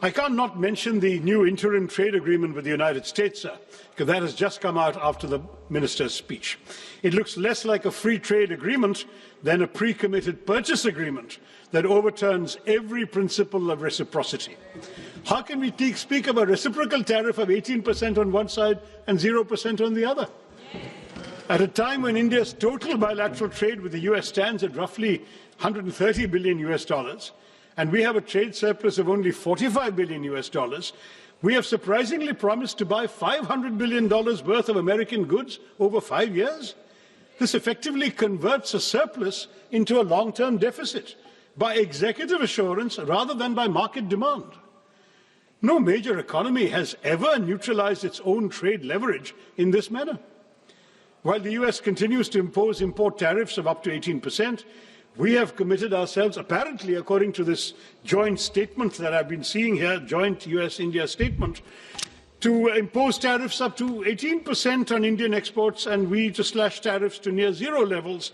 I can't not mention the new interim trade agreement with the United States, sir, because that has just come out after the minister's speech. It looks less like a free trade agreement than a pre-committed purchase agreement that overturns every principle of reciprocity. How can we speak of a reciprocal tariff of 18% on one side and 0% on the other? At a time when India's total bilateral trade with the US stands at roughly 130 billion US dollars, and we have a trade surplus of only 45 billion US dollars, we have surprisingly promised to buy $500 billion worth of American goods over 5 years. This effectively converts a surplus into a long-term deficit by executive assurance rather than by market demand. No major economy has ever neutralized its own trade leverage in this manner. While the US continues to impose import tariffs of up to 18%, we have committed ourselves, apparently according to this joint statement that I've been seeing here, joint US-India statement, to impose tariffs up to 18% on Indian exports and we to slash tariffs to near zero levels,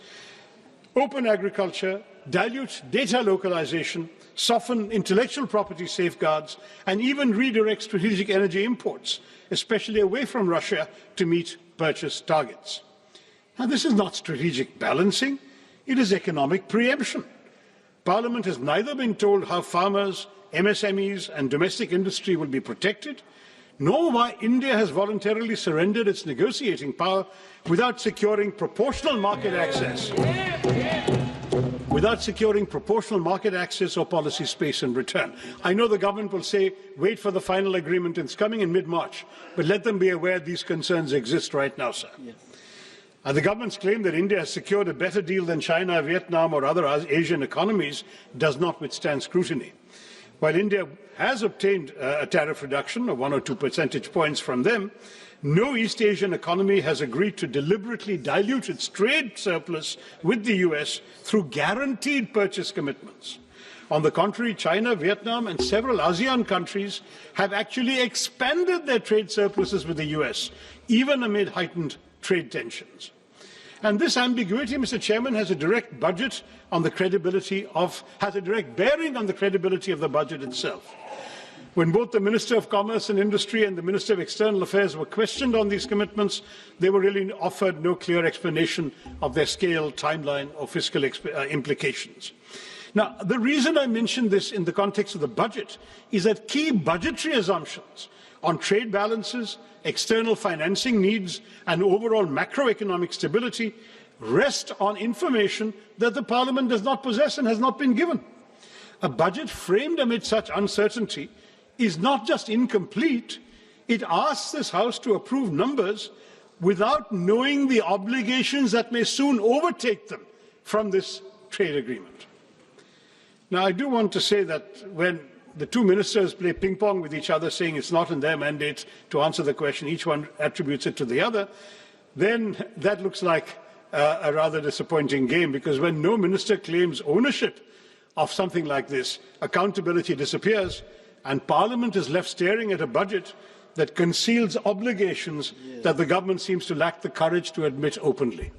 open agriculture, dilute data localization, soften intellectual property safeguards, and even redirect strategic energy imports, especially away from Russia, to meet purchase targets. Now, this is not strategic balancing. It is economic preemption. Parliament has neither been told how farmers, MSMEs and domestic industry will be protected, nor why India has voluntarily surrendered its negotiating power without securing proportional market access. Without securing proportional market access or policy space in return. I know the government will say, wait for the final agreement, it's coming in mid-March, but let them be aware these concerns exist right now, sir. Yes. The government's claim that India has secured a better deal than China, Vietnam or other Asian economies does not withstand scrutiny. While India has obtained a tariff reduction of 1 or 2 percentage points from them, no East Asian economy has agreed to deliberately dilute its trade surplus with the US through guaranteed purchase commitments. On the contrary, China, Vietnam and several ASEAN countries have actually expanded their trade surpluses with the US, even amid heightened trade tensions. And this ambiguity, Mr. Chairman, has a direct bearing on the credibility of the budget itself. When both the Minister of Commerce and Industry and the Minister of External Affairs were questioned on these commitments, they were really offered no clear explanation of their scale, timeline or fiscal implications. Now, the reason I mention this in the context of the budget is that key budgetary assumptions on trade balances, external financing needs and overall macroeconomic stability rest on information that the Parliament does not possess and has not been given. A budget framed amid such uncertainty is not just incomplete, it asks this House to approve numbers without knowing the obligations that may soon overtake them from this trade agreement. Now, I do want to say that when the two ministers play ping-pong with each other, saying it's not in their mandate to answer the question, each one attributes it to the other, then that looks like a rather disappointing game, because when no minister claims ownership of something like this, accountability disappears, and Parliament is left staring at a budget that conceals obligations that the government seems to lack the courage to admit openly.